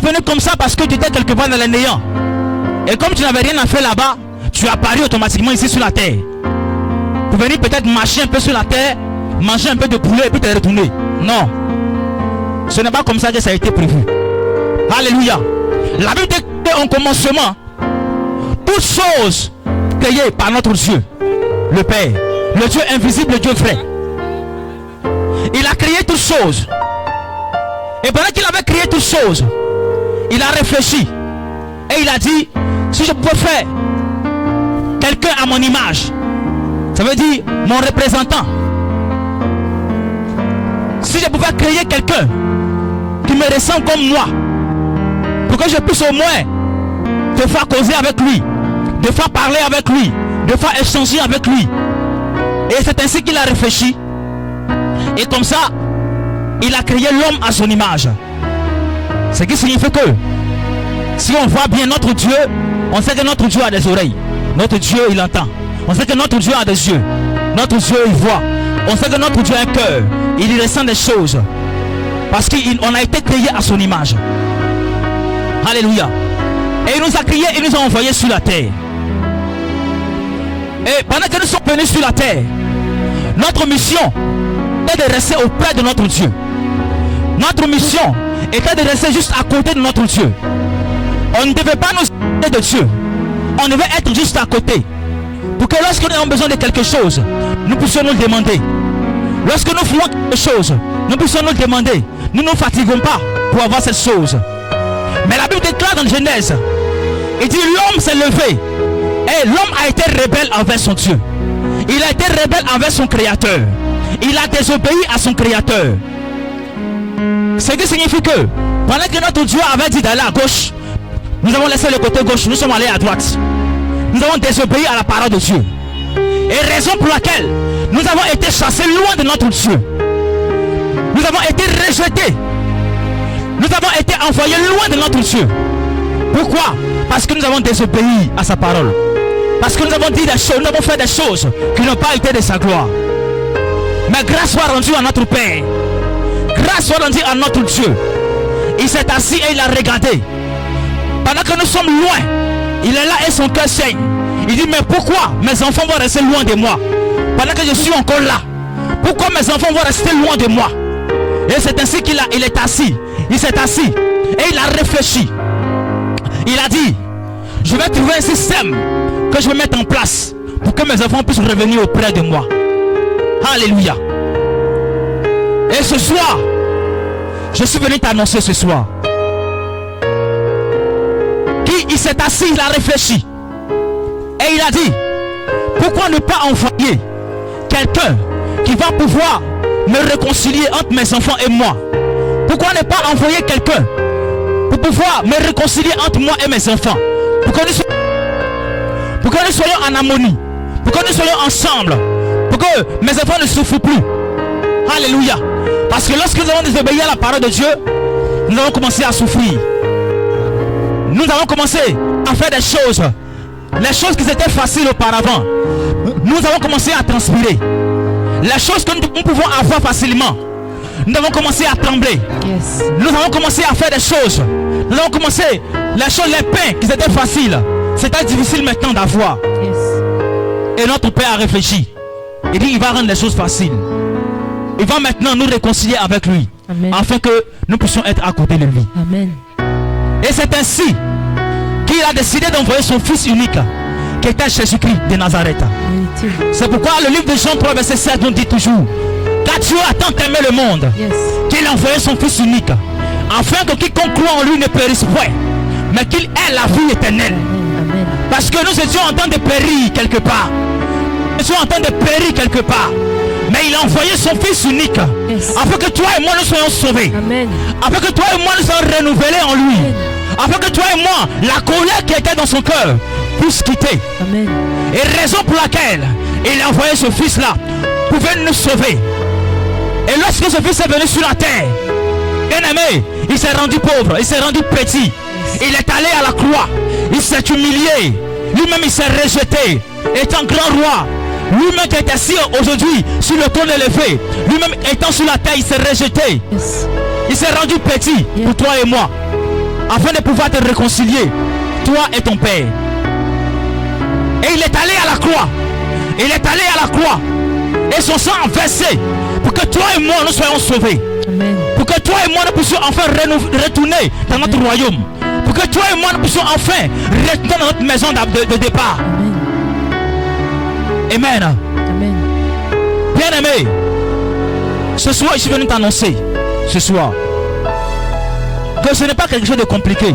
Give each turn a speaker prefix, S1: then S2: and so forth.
S1: venu comme ça parce que tu étais quelque part dans le néant. Et comme tu n'avais rien à faire là-bas, tu es apparu automatiquement ici sur la terre. Pour venir peut-être marcher un peu sur la terre, manger un peu de poulet et puis te retourner. Non. Ce n'est pas comme ça que ça a été prévu. Alléluia. La Bible dit en commencement, toutes choses créées par notre Dieu, le Père, le Dieu invisible, le Dieu vrai. Il a créé toutes choses. Et pendant qu'il avait créé toutes choses, il a réfléchi. Et il a dit, si je pouvais faire quelqu'un à mon image, ça veut dire mon représentant. Si je pouvais créer quelqu'un qui me ressemble comme moi, pour que je puisse au moins te faire causer avec lui, de faire parler avec lui, de faire échanger avec lui. Et c'est ainsi qu'il a réfléchi. Et comme ça, il a créé l'homme à son image. Ce qui signifie que si on voit bien notre Dieu, on sait que notre Dieu a des oreilles. Notre Dieu, il entend. On sait que notre Dieu a des yeux. Notre Dieu, il voit. On sait que notre Dieu a un cœur. Il y ressent des choses. Parce qu'on a été créé à son image. Alléluia. Et il nous a créés, il nous a envoyés sur la terre. Et pendant que nous sommes venus sur la terre, notre mission est de rester auprès de notre Dieu. Notre mission était de rester juste à côté de notre Dieu. On ne devait pas nous séparer de Dieu. On devait être juste à côté. Pour que lorsque nous avons besoin de quelque chose, nous puissions nous demander. Lorsque nous faisons quelque chose, nous puissions nous demander. Nous ne nous fatiguons pas pour avoir cette chose. Mais la Bible déclare dans Genèse, il dit l'homme s'est levé. Et l'homme a été rebelle envers son Dieu. Il a été rebelle envers son Créateur. Il a désobéi à son Créateur. Ce qui signifie que pendant que notre Dieu avait dit d'aller à gauche, nous avons laissé le côté gauche, nous sommes allés à droite. Nous avons désobéi à la parole de Dieu. Et raison pour laquelle nous avons été chassés loin de notre Dieu. Nous avons été rejetés. Nous avons été envoyés loin de notre Dieu. Pourquoi? Parce que nous avons désobéi à sa parole. Parce que nous avons dit des choses, nous avons fait des choses qui n'ont pas été de sa gloire. Mais grâce soit rendue à notre Père. Grâce soit rendue à notre Dieu. Il s'est assis et il a regardé. Pendant que nous sommes loin, il est là et son cœur saigne. Il dit, mais pourquoi mes enfants vont rester loin de moi? Pendant que je suis encore là, pourquoi mes enfants vont rester loin de moi? Et c'est ainsi qu'il est assis. Il s'est assis et il a réfléchi. Il a dit, je vais trouver un système que je vais mettre en place pour que mes enfants puissent revenir auprès de moi. Alléluia. Et ce soir, je suis venu t'annoncer ce soir. Il s'est assis, il a réfléchi. Et il a dit, pourquoi ne pas envoyer quelqu'un qui va pouvoir me réconcilier entre mes enfants et moi? Pourquoi ne pas envoyer quelqu'un pour pouvoir me réconcilier entre moi et mes enfants? Pour que nous soyons en harmonie. Pour que nous soyons ensemble. Pour que mes enfants ne souffrent plus. Alléluia. Parce que lorsque nous avons désobéi à la parole de Dieu, nous avons commencé à souffrir. Nous avons commencé à faire des choses. Les choses qui étaient faciles auparavant, nous avons commencé à transpirer. Les choses que nous pouvons avoir facilement, nous avons commencé à trembler. Yes. Nous avons commencé à faire des choses. Nous avons commencé, les choses, les pains qui étaient faciles, c'était difficile maintenant d'avoir. Yes. Et notre Père a réfléchi. Il dit, il va rendre les choses faciles. Il va maintenant nous réconcilier avec lui. Amen. Afin que nous puissions être à côté de lui. Amen. Et c'est ainsi qu'il a décidé d'envoyer son fils unique, qui était Jésus-Christ de Nazareth. C'est pourquoi le livre de Jean 3 verset 7 nous dit toujours, car Dieu a tant aimé le monde, yes, qu'il a envoyé son fils unique, afin que quiconque croit en lui ne périsse point, mais qu'il ait la vie éternelle. Amen. Parce que nous étions en train de périr quelque part. Nous étions en train de périr quelque part. Mais il a envoyé son fils unique, yes, afin que toi et moi nous soyons sauvés. Amen. Afin que toi et moi nous soyons renouvelés en lui. Amen. Afin que toi et moi, la colère qui était dans son cœur puisse quitter. Amen. Et raison pour laquelle il a envoyé ce fils là pour venir nous sauver. Et lorsque ce fils est venu sur la terre, bien aimé, il s'est rendu pauvre, il s'est rendu petit. Yes. Il est allé à la croix, il s'est humilié. Lui-même il s'est rejeté, étant grand roi. Lui-même qui est assis aujourd'hui sur le trône élevé, lui-même étant sur la terre, il s'est rejeté. Yes. Il s'est rendu petit, yes, pour toi et moi. afin de pouvoir te réconcilier, toi et ton Père. Et il est allé à la croix. Il est allé à la croix. Et son sang a versé pour que toi et moi nous soyons sauvés.
S2: Amen. Pour
S1: que toi et moi nous puissions enfin retourner dans notre royaume. Pour que toi et moi nous puissions enfin retourner dans notre maison de départ. Amen.
S2: Amen.
S1: Bien-aimé, ce soir je suis venu t'annoncer, ce soir, que ce n'est pas quelque chose de compliqué.